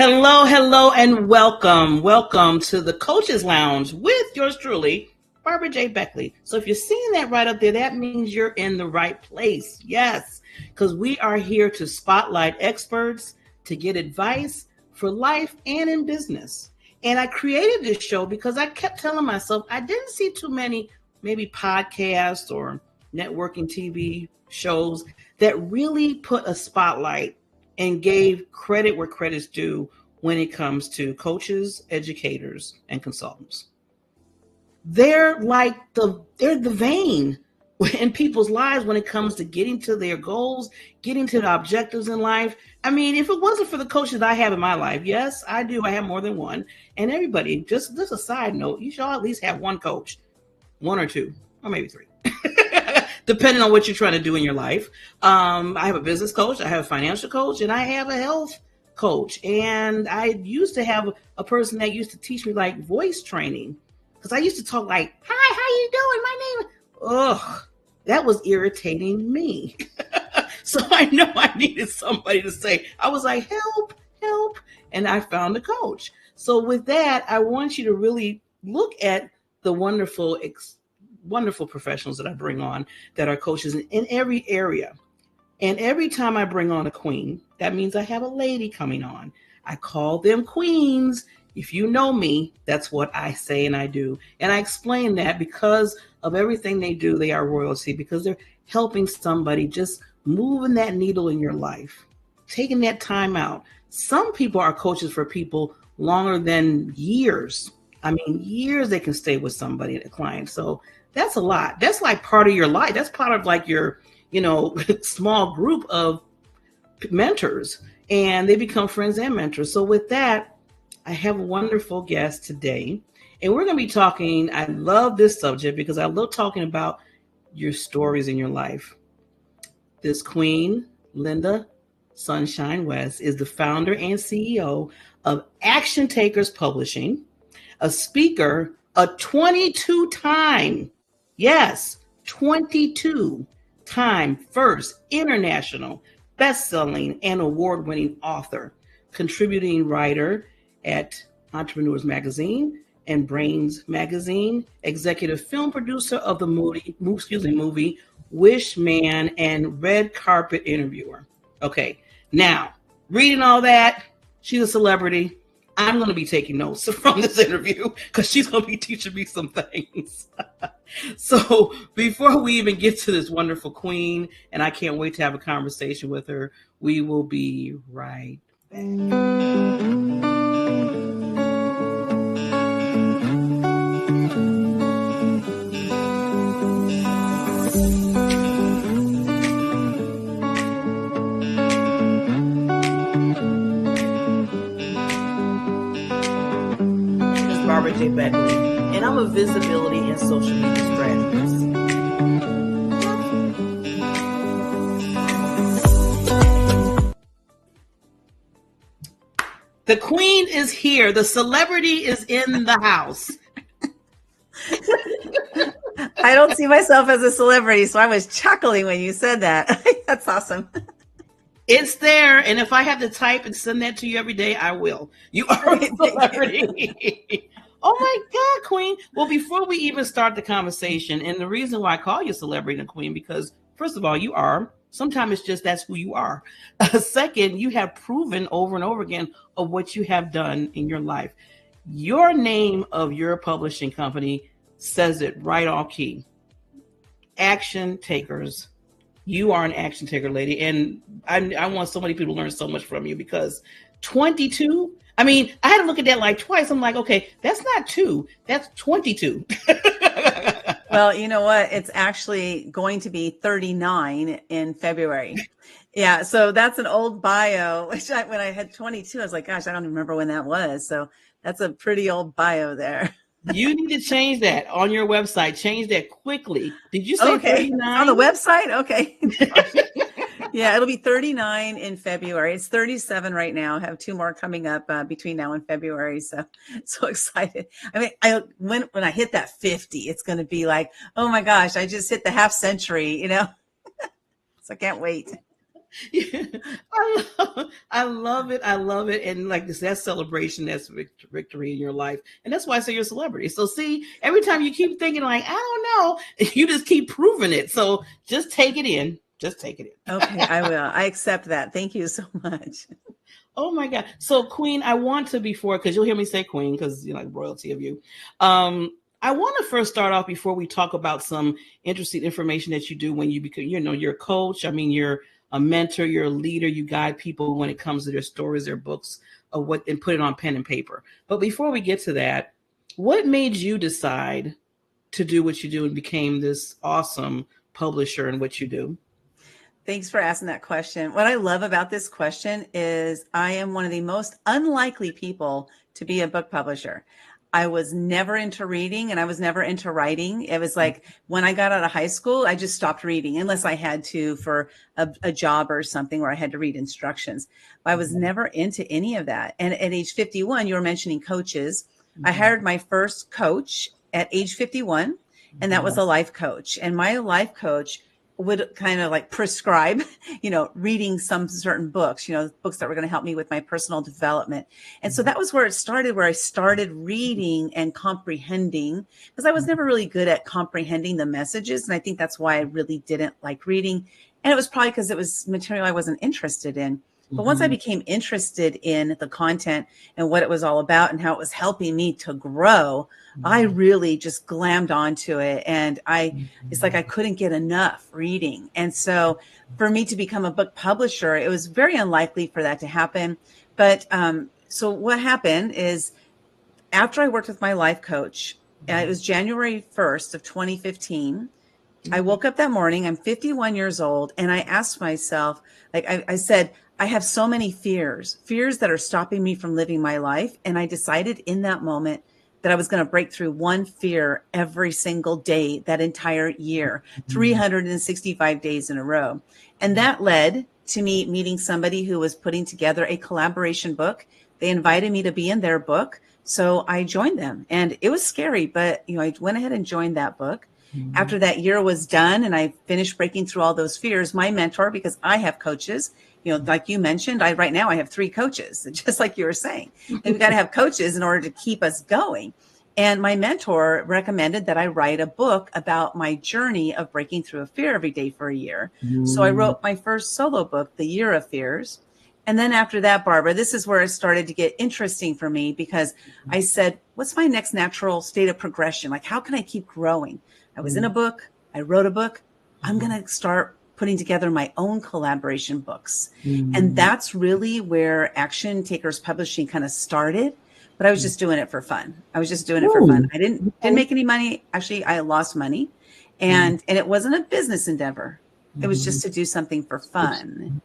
Hello, hello, and welcome. Welcome to the Coaches Lounge with yours truly, Barbara J. Beckley. So if you're seeing that right up there, that means you're in the right place. Yes, because we are here to spotlight experts, to get advice for life and in business. And I created this show because I kept telling myself I didn't see too many maybe podcasts or networking TV shows that really put a spotlight and gave credit where credit's due when it comes to coaches, educators, and consultants. They're the vein in people's lives when it comes to getting to their goals, getting to the objectives in life. I mean, if it wasn't for the coaches I have in my life, yes, I do. I have more than one. And everybody, just a side note, you should at least have one coach, one or two, or maybe three. Depending on what you're trying to do in your life. I have a business coach, I have a financial coach, and I have a health coach. And I used to have a person that used to teach me like voice training because I used to talk like, "Hi, how you doing? My name." Ugh, that was irritating me. So I know I needed somebody to say, I was like, help, help. And I found a coach. So with that, I want you to really look at the wonderful professionals that I bring on that are coaches in every area. And every time I bring on a queen, that means I have a lady coming on. I call them queens. If you know me, that's what I say and I do. And I explain that because of everything they do, they are royalty, because they're helping somebody, just moving that needle in your life, taking that time out. Some people are coaches for people longer than years. I mean, years they can stay with somebody, a client. So that's a lot. That's like part of your life. That's part of like your, small group of mentors, and they become friends and mentors. So with that, I have a wonderful guest today, and we're going to be talking. I love this subject because I love talking about your stories in your life. This queen, Lynda Sunshine West, is the founder and CEO of Action Takers Publishing, a speaker, a 22-time, yes, 22-time first international best-selling and award-winning author, contributing writer at Entrepreneurs Magazine and Brains Magazine, executive film producer of the movie Wish Man, and red carpet interviewer. Okay, now, reading all that, she's a celebrity. I'm going to be taking notes from this interview because she's going to be teaching me some things. So before we even get to this wonderful queen, and I can't wait to have a conversation with her, we will be right back. Barbara J. Beckley, and I'm a visibility and social media strategist. The queen is here. The celebrity is in the house. I don't see myself as a celebrity, so I was chuckling when you said that. That's awesome. It's there, and if I have to type and send that to you every day, I will. You are a celebrity. Oh my God, queen. Well, before we even start the conversation, and the reason why I call you celebrity and queen, because first of all, you are. Sometimes it's just that's who you are. Second, you have proven over and over again of what you have done in your life. Your name of your publishing company says it right off key. Action Takers. You are an action taker, lady. And I want so many people to learn so much from you because 22, I mean, I had to look at that like twice. I'm like, okay, that's not 2, that's 22. Well, you know what? It's actually going to be 39 in February. Yeah. So that's an old bio, which when I had 22, I was like, gosh, I don't even remember when that was. So that's a pretty old bio there. You need to change that on your website. Change that quickly. Did you say okay. 39? On the website? Okay. Yeah, it'll be 39 in February. It's 37 right now. I have 2 more coming up between now and February. So excited. I mean, when I hit that 50, it's going to be like, oh my gosh, I just hit the half century, So I can't wait. Yeah, I love it. I love it. And like this, that celebration, that's victory in your life. And that's why I say you're a celebrity. So see, every time you keep thinking like, I don't know, you just keep proving it. So just take it in. Just take it in. Okay, I will. I accept that. Thank you so much. Oh my God. So Queen, I want to before, because you'll hear me say Queen, because you know, like royalty of you. I want to first start off before we talk about some interesting information that you do when you become, you know, you're a coach. I mean, you're a mentor, you're a leader, you guide people when it comes to their stories, their books, of what, and put it on pen and paper. But before we get to that, what made you decide to do what you do and became this awesome publisher in what you do? Thanks for asking that question. What I love about this question is I am one of the most unlikely people to be a book publisher. I was never into reading and I was never into writing. It was like when I got out of high school, I just stopped reading unless I had to for a job or something where I had to read instructions. But I was never into any of that. And at age 51, you were mentioning coaches. I hired my first coach at age 51, and that was a life coach. And my life coach would kind of like prescribe, you know, reading some certain books, you know, books that were going to help me with my personal development. And so that was where it started, where I started reading and comprehending, because I was never really good at comprehending the messages. And I think that's why I really didn't like reading. And it was probably because it was material I wasn't interested in. But once I became interested in the content and what it was all about and how it was helping me to grow, I really just glammed onto it. And it's like I couldn't get enough reading. And so for me to become a book publisher, it was very unlikely for that to happen. But so what happened is after I worked with my life coach, it was January 1st of 2015. I woke up that morning, I'm 51 years old, and I asked myself, like I said, I have so many fears that are stopping me from living my life. And I decided in that moment that I was going to break through one fear every single day, that entire year, 365 days in a row. And that led to me meeting somebody who was putting together a collaboration book. They invited me to be in their book. So I joined them, and it was scary, but you know, I went ahead and joined that book. After that year was done and I finished breaking through all those fears, my mentor, because I have coaches, you know, like you mentioned, right now I have 3 coaches, just like you were saying. And we've got to have coaches in order to keep us going. And my mentor recommended that I write a book about my journey of breaking through a fear every day for a year. So I wrote my first solo book, The Year of Fears. And then after that, Barbara, this is where it started to get interesting for me, because I said, what's my next natural state of progression? Like, how can I keep growing? I was in a book. I wrote a book. I'm going to start putting together my own collaboration books. And that's really where Action Takers Publishing kind of started. But I was just doing it for fun. I didn't make any money. Actually, I lost money. And it wasn't a business endeavor. It was just to do something for fun.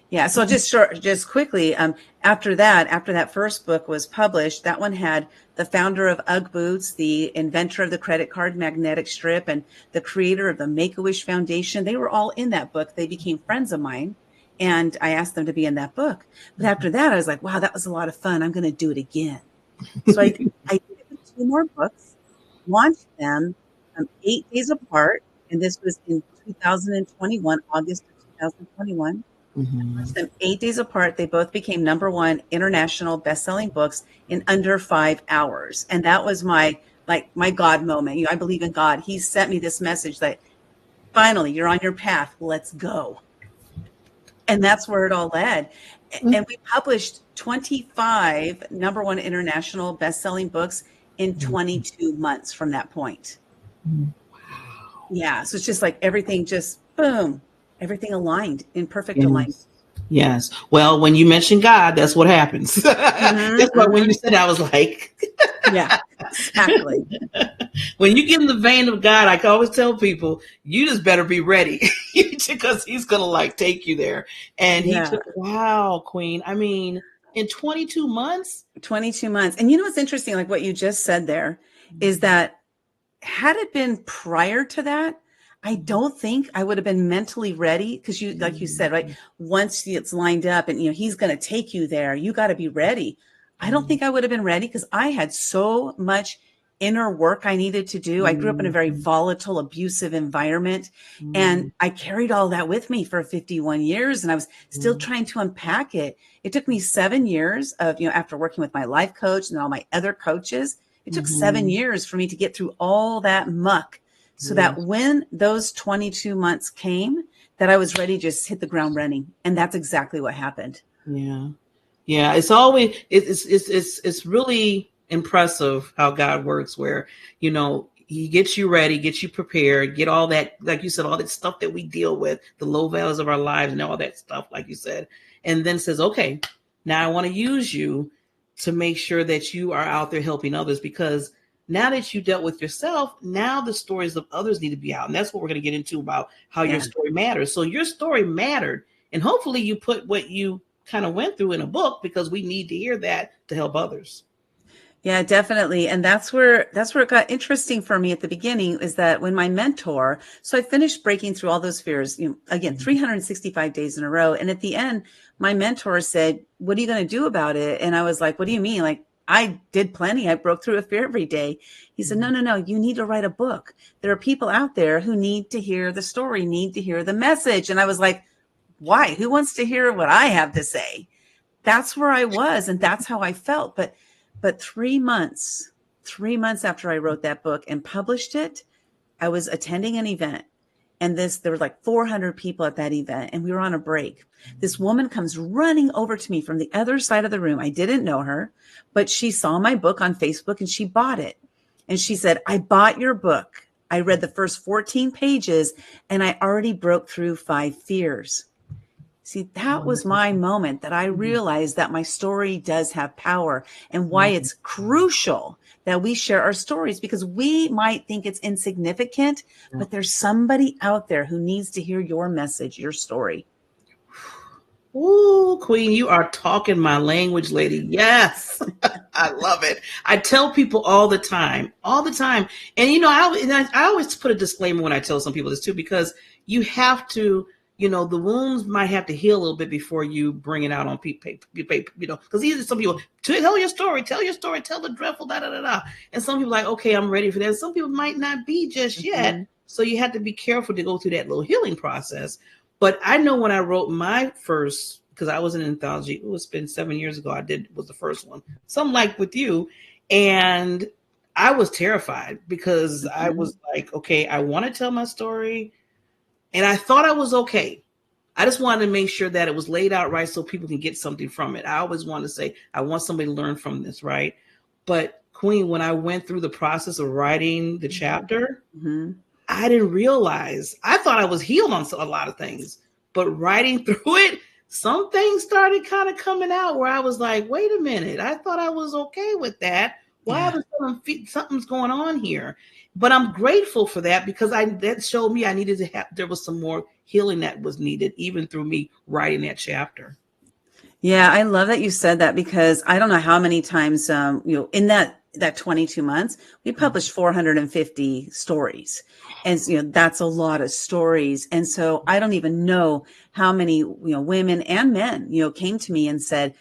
Yeah. So just quickly, after that first book was published, that one had the founder of UGG Boots, the inventor of the credit card magnetic strip, and the creator of the Make-A-Wish Foundation. They were all in that book. They became friends of mine, and I asked them to be in that book. But after that, I was like, wow, that was a lot of fun. I'm going to do it again. So I did 2 more books, launched them 8 days apart, and this was in 2021, August of 2021. Launched them 8 days apart. They both became #1 international best-selling books in under 5 hours. And that was my God moment. You know, I believe in God. He sent me this message that finally you're on your path. Let's go. And that's where it all led. And we published 25 #1 international best-selling books in 22 months from that point. Wow. Yeah. So it's just like everything just boom. Everything aligned in perfect alignment. Yes. Well, when you mention God, that's what happens. That's why when you said, I was like, yeah, exactly. When you get in the vein of God, I can always tell people, you just better be ready because he's going to like take you there. And wow, Queen. I mean, in 22 months. 22 months. And you know what's interesting? Like what you just said there is that had it been prior to that, I don't think I would have been mentally ready, because you, like you said, right? Once it's lined up and, you know, he's going to take you there, you got to be ready. I don't think I would have been ready because I had so much inner work I needed to do. I grew up in a very volatile, abusive environment, and I carried all that with me for 51 years, and I was still trying to unpack it. It took me 7 years of, after working with my life coach and all my other coaches, it took 7 years for me to get through all that muck so that when those 22 months came, that I was ready to just hit the ground running. And that's exactly what happened. Yeah. Yeah. It's always, it's really impressive how God works, where, he gets you ready, gets you prepared, get all that, like you said, all that stuff that we deal with, the low values of our lives and all that stuff, like you said, and then says, okay, now I want to use you to make sure that you are out there helping others, because now that you dealt with yourself, now the stories of others need to be out. And that's what we're going to get into about how your story matters. So your story mattered. And hopefully you put what you kind of went through in a book, because we need to hear that to help others. Yeah, definitely. And that's where it got interesting for me at the beginning, is that when my mentor, so I finished breaking through all those fears, again, 365 days in a row. And at the end, my mentor said, "What are you going to do about it?" And I was like, "What do you mean? Like, I did plenty. I broke through a fear every day." He said, No, you need to write a book. There are people out there who need to hear the story, need to hear the message. And I was like, why? Who wants to hear what I have to say? That's where I was. And that's how I felt. But 3 months after I wrote that book and published it, I was attending an event, and there were like 400 people at that event, and we were on a break. This woman comes running over to me from the other side of the room. I didn't know her, but she saw my book on Facebook and she bought it. And she said, "I bought your book. I read the first 14 pages and I already broke through 5 fears." See, that was my moment that I realized that my story does have power, and why it's crucial that we share our stories, because we might think it's insignificant, but there's somebody out there who needs to hear your message, your story. Ooh, Queen, you are talking my language, lady. Yes. I love it. I tell people all the time. And, I always put a disclaimer when I tell some people this too, because you have to, the wounds might have to heal a little bit before you bring it out on paper, because these are some people, tell your story, tell the dreadful, da, da, da, da. And some people like, okay, I'm ready for that. Some people might not be just yet. So you have to be careful to go through that little healing process. But I know when I wrote my first, because I was in an anthology, it's been 7 years ago, was the first one, something like with you. And I was terrified, because I was like, okay, I want to tell my story. And I thought I was okay. I just wanted to make sure that it was laid out right so people can get something from it. I always want to say, I want somebody to learn from this, right? But Queen, when I went through the process of writing the chapter, I didn't realize, I thought I was healed on a lot of things, but writing through it, some things started kind of coming out where I was like, wait a minute, I thought I was okay with that. Why something's going on here? But I'm grateful for that, because that showed me I needed to there was some more healing that was needed, even through me writing that chapter. Yeah, I love that you said that, because I don't know how many times, in that 22 months, we published 450 stories. And, that's a lot of stories. And so I don't even know how many, women and men, came to me and said,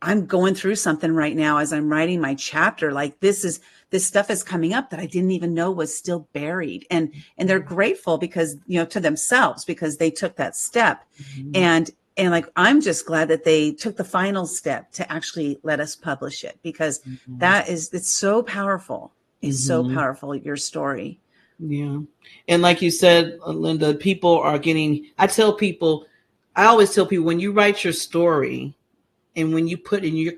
"I'm going through something right now as I'm writing my chapter. Like, this stuff is coming up that I didn't even know was still buried." And they're grateful, because, to themselves, because they took that step. And like, I'm just glad that they took the final step to actually let us publish it, because it's so powerful. It's so powerful, your story. Yeah. And like you said, Lynda, people are I always tell people, when you write your story, and when you put in your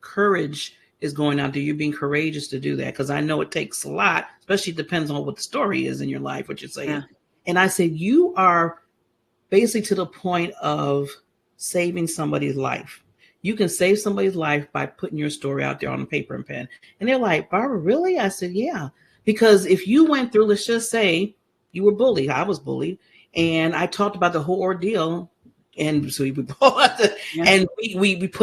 courage is going out there, you're being courageous to do that. Because I know it takes a lot, especially depends on what the story is in your life, what you're saying. Yeah. And I said, you are basically to the point of saving somebody's life. You can save somebody's life by putting your story out there on a paper and pen. And they're like, "Barbara, really?" I said, yeah. Because if you went through, let's just say you were bullied, I was bullied, and I talked about the whole ordeal, and so we put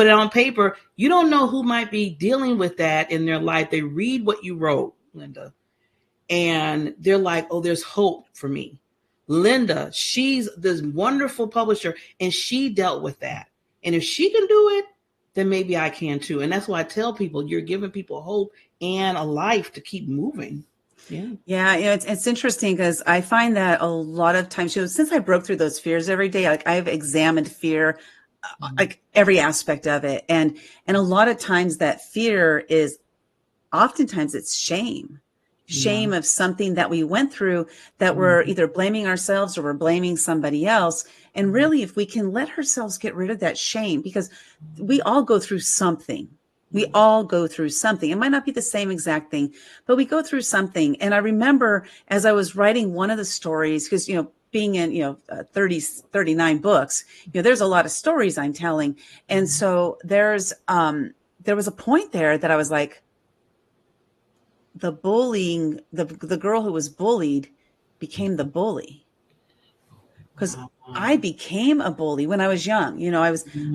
it on paper. You don't know who might be dealing with that in their life. They read what you wrote, Lynda, and they're like, "Oh, there's hope for me." Lynda, she's this wonderful publisher, and she dealt with that. And if she can do it, then maybe I can too. And that's why I tell people, you're giving people hope and a life to keep moving. Yeah. Yeah, it's interesting because I find that a lot of times, since I broke through those fears every day, like I've examined fear, like every aspect of it, and a lot of times that fear is, oftentimes it's shame of something that we went through that we're either blaming ourselves or we're blaming somebody else. And really, if we can let ourselves get rid of that shame, because we all go through something. We all go through something. It might not be the same exact thing, but we go through something. And I remember as I was writing one of the stories, because, being in, 39 books, there's a lot of stories I'm telling. And so there was a point there that I was like, the bullying, the girl who was bullied became the bully. Because I became a bully when I was young.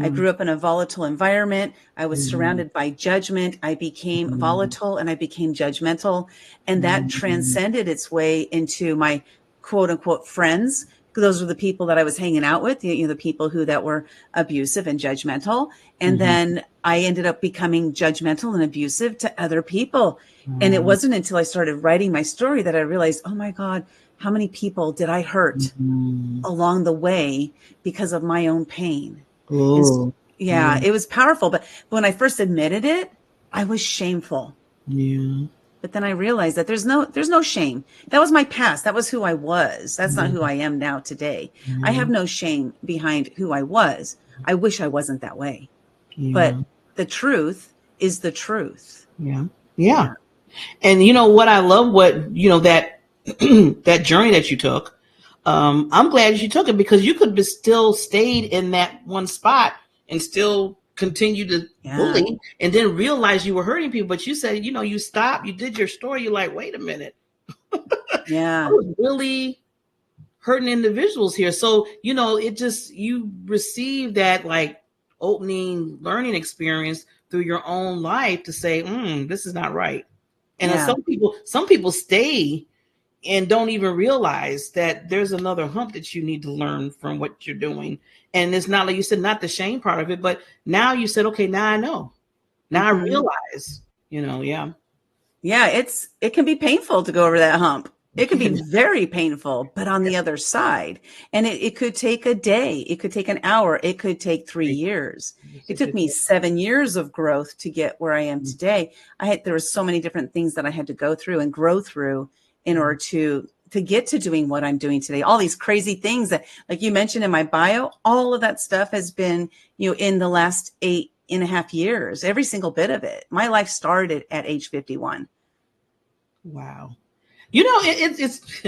I grew up in a volatile environment. I was surrounded by judgment. I became volatile and I became judgmental. And that transcended its way into my quote unquote friends. Those were the people that I was hanging out with, the people that were abusive and judgmental. And then I ended up becoming judgmental and abusive to other people. And it wasn't until I started writing my story that I realized, oh my God, how many people did I hurt along the way because of my own pain? So, it was powerful. But when I first admitted it, I was shameful. Yeah. But then I realized that there's no shame. That was my past. That was who I was. That's not who I am now today. I have no shame behind who I was. I wish I wasn't that way. But the truth is the truth. Yeah. Yeah. And what I love, that that journey that you took. I'm glad you took it, because you could have still stayed in that one spot and still continue to bully and then realize you were hurting people. But you said, you stopped, you did your story. You're like, wait a minute. Yeah. I was really hurting individuals here. So, you receive that like opening learning experience through your own life to say, this is not right. And some people stay and don't even realize that there's another hump that you need to learn from what you're doing. And it's not, like you said, not the shame part of it, but now you said, okay, now I know. Now I realize, yeah. Yeah, it can be painful to go over that hump. It can be very painful, but on the other side, and it could take a day, it could take an hour, it could take 3 years. It took me 7 years of growth to get where I am today. There were so many different things that I had to go through and grow through in order to get to doing what I'm doing today. All these crazy things that, like you mentioned in my bio, all of that stuff has been, in the last 8.5 years, every single bit of it. My life started at age 51. Wow. It's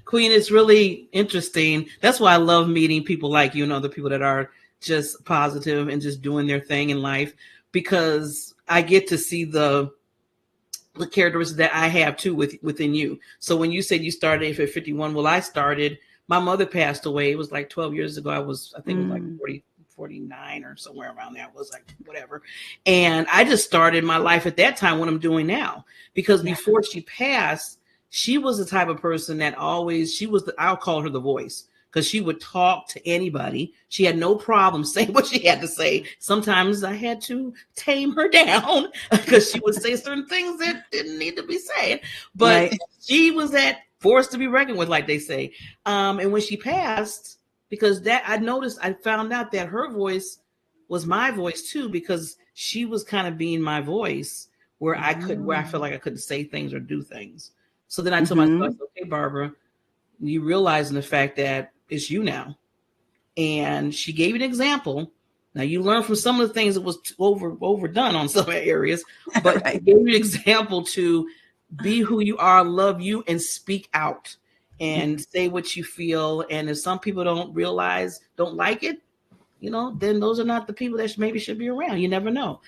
Queen, it's really interesting. That's why I love meeting people like you and other people that are just positive and just doing their thing in life, because I get to see the characteristics that I have too within you. So when you said you started at 51, well, I started, my mother passed away. It was like 12 years ago. I think it was like 49 or somewhere around there. It was like whatever. And I just started my life at that time, what I'm doing now, because before she passed, she was the type of person that always, I'll call her the voice, because she would talk to anybody. She had no problem saying what she had to say. Sometimes I had to tame her down because she would say certain things that didn't need to be said. But she was that force to be reckoned with, like they say. And when she passed, because I found out that her voice was my voice too, because she was kind of being my voice where I felt like I couldn't say things or do things. So then I told myself, okay, Barbara, you realizing the fact that it's you now. And she gave an example. Now you learn from some of the things that was overdone on some areas, but she gave you an example to be who you are, love you, and speak out and say what you feel. And if some people don't like it, then those are not the people that maybe should be around. You never know.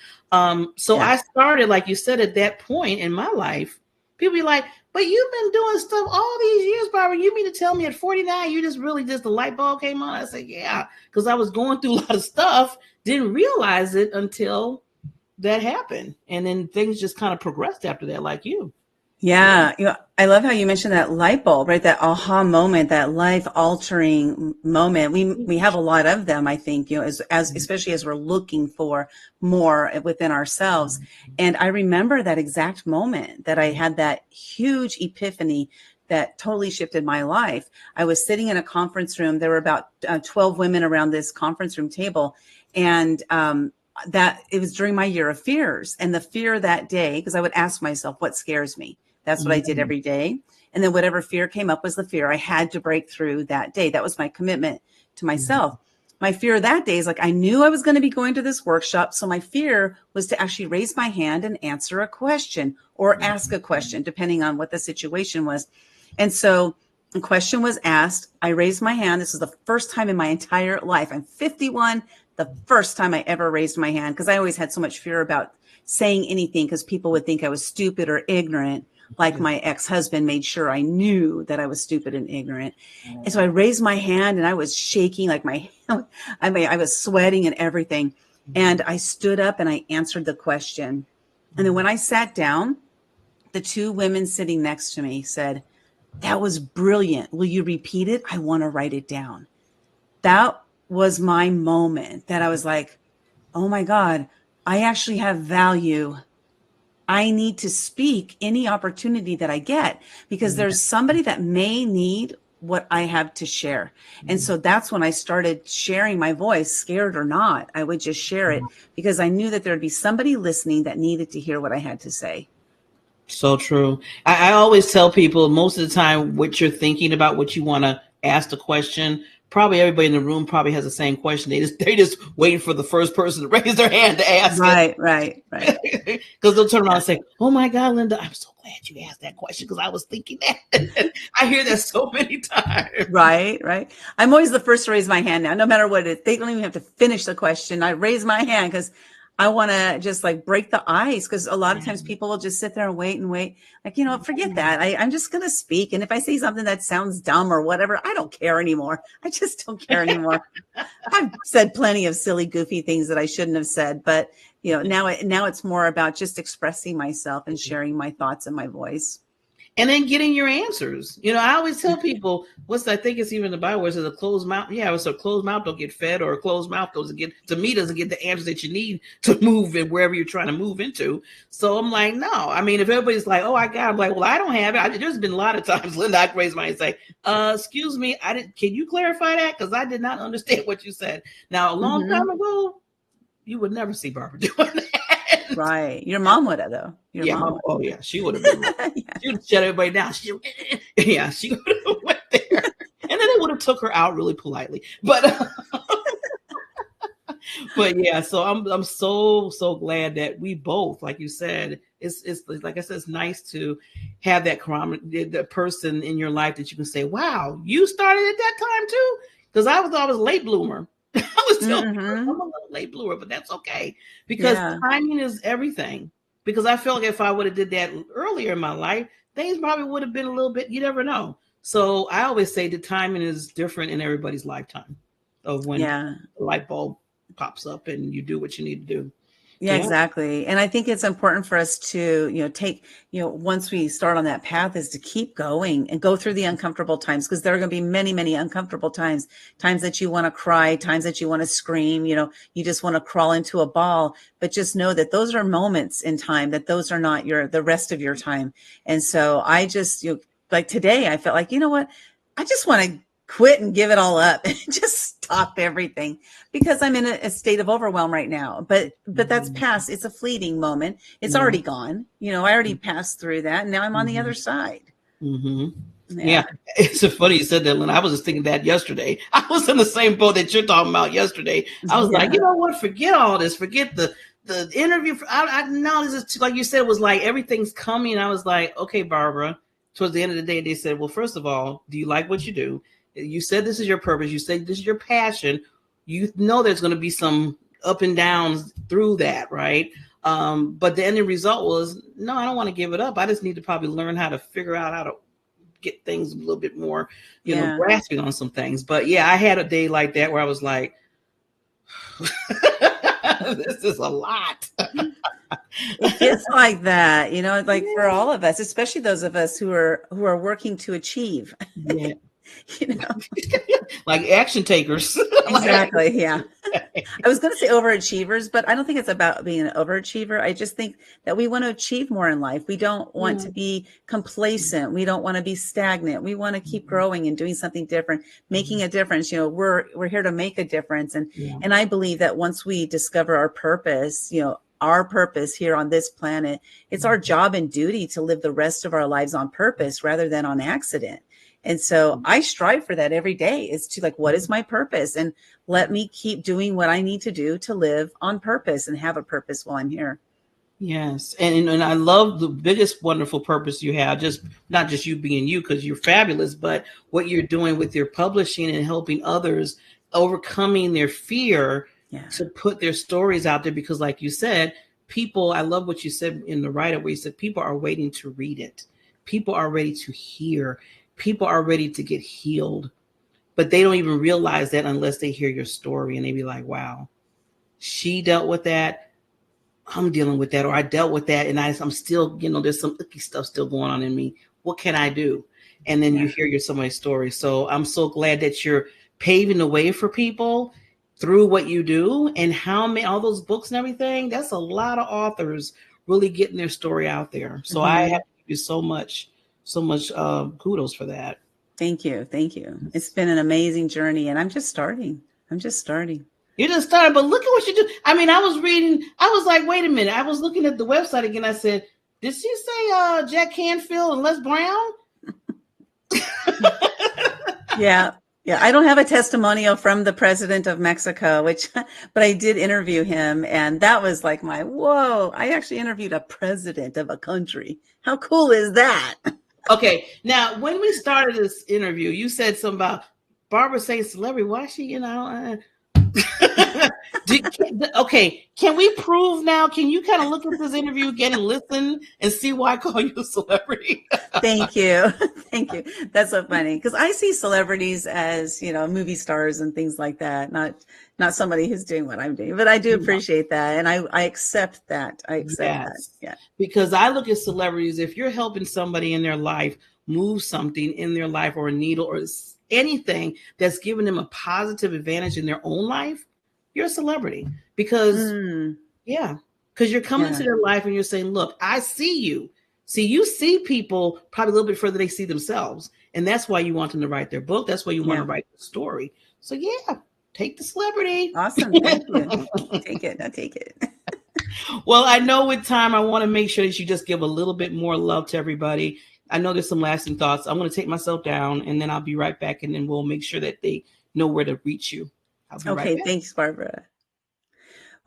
So I started, like you said, at that point in my life, people be like, but you've been doing stuff all these years, Barbara. You mean to tell me at 49, you just the light bulb came on? I said, yeah, because I was going through a lot of stuff, didn't realize it until that happened. And then things just kind of progressed after that, like you. Yeah, I love how you mentioned that light bulb, right? That aha moment, that life altering moment. We have a lot of them, I think, as especially as we're looking for more within ourselves. And I remember that exact moment that I had that huge epiphany that totally shifted my life. I was sitting in a conference room. There were about 12 women around this conference room table, and that it was during my year of fears. And the fear that day, because I would ask myself, what scares me? That's what I did every day. And then whatever fear came up was the fear I had to break through that day. That was my commitment to myself. My fear that day is like, I knew I was going to be going to this workshop. So my fear was to actually raise my hand and answer a question or ask a question, depending on what the situation was. And so a question was asked. I raised my hand. This is the first time in my entire life. I'm 51. The first time I ever raised my hand, because I always had so much fear about saying anything because people would think I was stupid or ignorant. Like my ex-husband made sure I knew that I was stupid and ignorant. And so I raised my hand and I was shaking like I was sweating and everything. And I stood up and I answered the question. And then when I sat down, the two women sitting next to me said, "That was brilliant. Will you repeat it? I want to write it down." That was my moment that I was like, oh my God, I actually have value. I need to speak any opportunity that I get because there's somebody that may need what I have to share. And so that's when I started sharing my voice, scared or not. I would just share it because I knew that there'd be somebody listening that needed to hear what I had to say. So true. I always tell people most of the time what you're thinking about, what you want to ask the question. Probably everybody in the room probably has the same question. They just waiting for the first person to raise their hand to ask Right. Because they'll turn around and say, "Oh my God, Lynda, I'm so glad you asked that question because I was thinking that." I hear that so many times. Right. I'm always the first to raise my hand now, no matter what it is. They don't even have to finish the question. I raise my hand because I want to just like break the ice, because a lot of times people will just sit there and wait. Like, forget that. I'm just going to speak. And if I say something that sounds dumb or whatever, I don't care anymore. I just don't care anymore. I've said plenty of silly, goofy things that I shouldn't have said. But, now it's more about just expressing myself and sharing my thoughts and my voice. And then getting your answers. I always tell people, I think it's even in the Bible where it says a closed mouth. Yeah, it's a closed mouth don't get fed, or a closed mouth doesn't get the answers that you need to move in wherever you're trying to move into. So I'm like, no. I mean, if everybody's like, oh, I got it, I'm like, well, I don't have it. There's been a lot of times, Lynda, I raise my hand and say, excuse me, can you clarify that? Because I did not understand what you said. Now, a long time ago, you would never see Barbara doing that. Right. Your mom would have, though. Oh yeah, she would have been. She would have shut everybody down. She would have went there, and then they would have took her out really politely. But yeah, so I'm so glad that we both, like you said, it's like I said, it's nice to have that the person in your life that you can say, wow, you started at that time too, because I was a late bloomer. I was telling people I'm a little late bloomer, but that's okay because timing is everything. Because I feel like if I would have did that earlier in my life, things probably would have been a little bit, you never know. So I always say the timing is different in everybody's lifetime of when the light bulb pops up and you do what you need to do. Yeah, exactly. And I think it's important for us to, once we start on that path, is to keep going and go through the uncomfortable times, because there are going to be many, many uncomfortable times that you want to cry, times that you want to scream, you just want to crawl into a ball, but just know that those are moments in time, that those are not the rest of your time. And so I just, like today, I felt like, you know what, I just want to quit and give it all up and just stop everything, because I'm in a state of overwhelm right now. But that's past. It's a fleeting moment. It's already gone. I already passed through that, and now I'm on the other side. Yeah, it's so funny you said that, Lynn. I was just thinking that yesterday. I was in the same boat that you're talking about yesterday. I was like, you know what? Forget all this. Forget the interview. I know this is, like you said, it was like everything's coming. I was like, okay, Barbara. Towards the end of the day, they said, well, first of all, do you like what you do? You said this is your purpose. You said this is your passion. You know there's going to be some up and downs through that, right? But the ending result was, no, I don't want to give it up. I just need to probably learn how to figure out how to get things a little bit more, grasping on some things. But yeah, I had a day like that where I was like, This is a lot. It gets like that, like for all of us, especially those of us who are working to achieve. Yeah. you know. Like action takers. Exactly. Yeah. I was going to say overachievers, but I don't think it's about being an overachiever. I just think that we want to achieve more in life. We don't want to be complacent. We don't want to be stagnant. We want to keep growing and doing something different, making a difference. We're here to make a difference. And I believe that once we discover our purpose here on this planet, it's our job and duty to live the rest of our lives on purpose rather than on accident. And so I strive for that every day, is to what is my purpose? And let me keep doing what I need to do to live on purpose and have a purpose while I'm here. Yes. And I love the biggest wonderful purpose you have, just not just you being you, because you're fabulous, but what you're doing with your publishing and helping others overcoming their fear to put their stories out there. Because like you said, people, I love what you said in the write-up where you said people are waiting to read it. People are ready to hear. People are ready to get healed, but they don't even realize that unless they hear your story and they be like, wow, she dealt with that. I'm dealing with that, or I dealt with that. And I'm still, there's some icky stuff still going on in me. What can I do? And then you hear somebody's story. So I'm so glad that you're paving the way for people through what you do, and how many, all those books and everything. That's a lot of authors really getting their story out there. So I have to give you so much kudos for that. Thank you. It's been an amazing journey, and I'm just starting. You just started, but look at what you do. I mean, I was like, wait a minute. I was looking at the website again. I said, did she say Jack Canfield and Les Brown? Yeah. I don't have a testimonial from the president of Mexico, but I did interview him, and that was like whoa, I actually interviewed a president of a country. How cool is that? Okay. Now, when we started this interview, you said something about Barbara saying celebrity. Why she, okay. Can we prove now? Can you kind of look at this interview again and listen and see why I call you a celebrity? Thank you. That's so funny, because I see celebrities as, movie stars and things like that, not somebody who's doing what I'm doing, but I do appreciate that. And I accept that. That. Yeah. Because I look at celebrities, if you're helping somebody in their life move something in their life, or a needle, or anything that's giving them a positive advantage in their own life, you're a celebrity. Because you're coming into their life and you're saying, look, I see you. See, you see people probably a little bit further than they see themselves. And that's why you want them to write their book. That's why you want to write the story. So take the celebrity. Awesome. Thank you. I take it. Well, I know with time, I want to make sure that you just give a little bit more love to everybody. I know there's some lasting thoughts. I'm going to take myself down, and then I'll be right back. And then we'll make sure that they know where to reach you. Okay. Thanks, Barbara.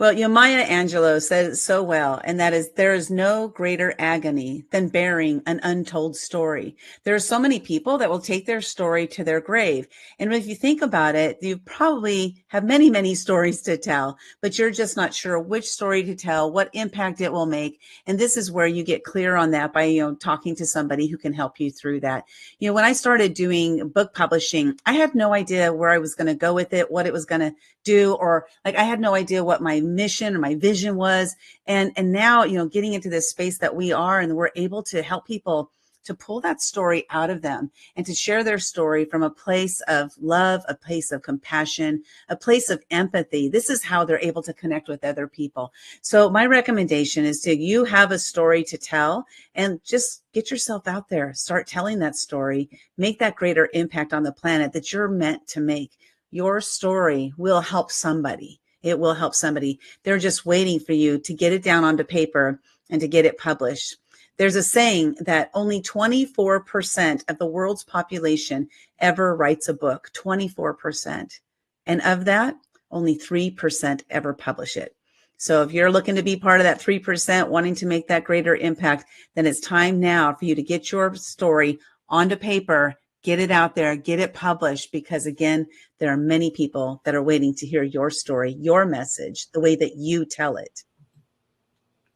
Well, Maya Angelou said it so well, and that is, there is no greater agony than bearing an untold story. There are so many people that will take their story to their grave. And if you think about it, you probably have many, many stories to tell, but you're just not sure which story to tell, what impact it will make. And this is where you get clear on that by, talking to somebody who can help you through that. When I started doing book publishing, I had no idea where I was going to go with it, what it was going to do, or I had no idea what my mission or my vision was. And now, getting into this space that we are, and we're able to help people to pull that story out of them and to share their story from a place of love, a place of compassion, a place of empathy. This is how they're able to connect with other people. So my recommendation is you have a story to tell, and just get yourself out there, start telling that story, make that greater impact on the planet that you're meant to make. Your story will help somebody. It will help somebody. They're just waiting for you to get it down onto paper and to get it published. There's a saying that only 24% of the world's population ever writes a book, 24%. And of that, only 3% ever publish it. So if you're looking to be part of that 3%, wanting to make that greater impact, then it's time now for you to get your story onto paper, get it out there, get it published, because again, there are many people that are waiting to hear your story, your message, the way that you tell it.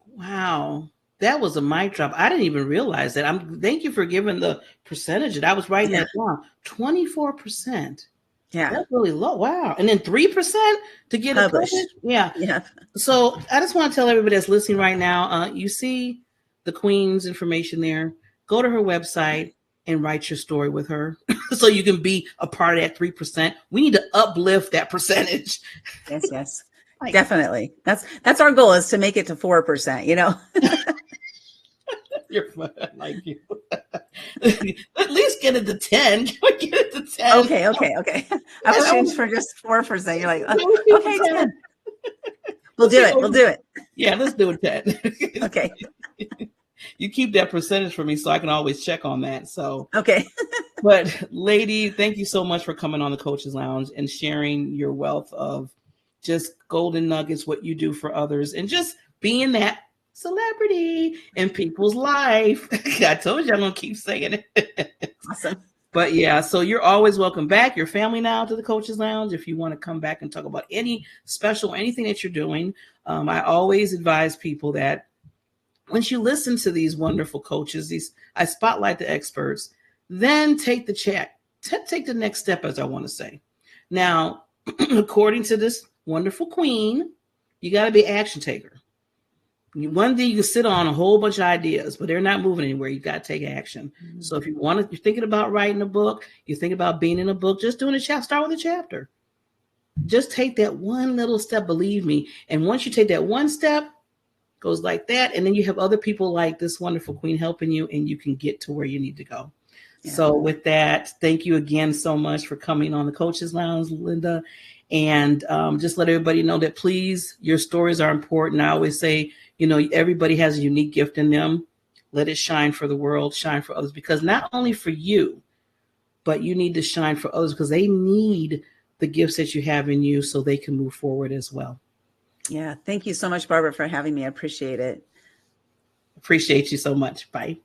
Wow. That was a mic drop. I didn't even realize that. Thank you for giving the percentage. I was writing that down. 24%. Yeah. That's really low. Wow. And then 3% to get it published? Yeah. Yeah. So I just want to tell everybody that's listening right now, you see the Queen's information there. Go to her website and write your story with her so you can be a part of that 3%. We need to uplift that percentage. Yes, yes. Definitely. That's our goal, is to make it to 4%, you know. You're fun. I like you. At least get it to 10. Can we get it to 10? Okay. I was shooting for just 4%. You're like, okay, 10. We'll do it. Yeah, let's do it 10. Okay. You keep that percentage for me so I can always check on that. So okay. But lady, thank you so much for coming on the Coaches Lounge and sharing your wealth of just golden nuggets, what you do for others, and just being that celebrity in people's life. I told you I'm going to keep saying it. Awesome. But yeah, so you're always welcome back. Your family now to the Coaches Lounge. If you want to come back and talk about any special, anything that you're doing, I always advise people that once you listen to these wonderful coaches, I spotlight the experts, then take the check, take the next step, as I want to say. Now, according to this wonderful queen, you got to be an action taker. One day you can sit on a whole bunch of ideas, but they're not moving anywhere. You got to take action. Mm-hmm. So if you're thinking about writing a book, you think about being in a book, just doing a chapter, start with a chapter. Just take that one little step, believe me. And once you take that one step, goes like that, and then you have other people like this wonderful queen helping you, and you can get to where you need to go. Yeah. So with that, thank you again so much for coming on the Coaches Lounge, Lynda. And just let everybody know that, please, your stories are important. I always say, everybody has a unique gift in them. Let it shine for the world, shine for others, because not only for you, but you need to shine for others, because they need the gifts that you have in you so they can move forward as well. Yeah. Thank you so much, Barbara, for having me. I appreciate it. Appreciate you so much. Bye.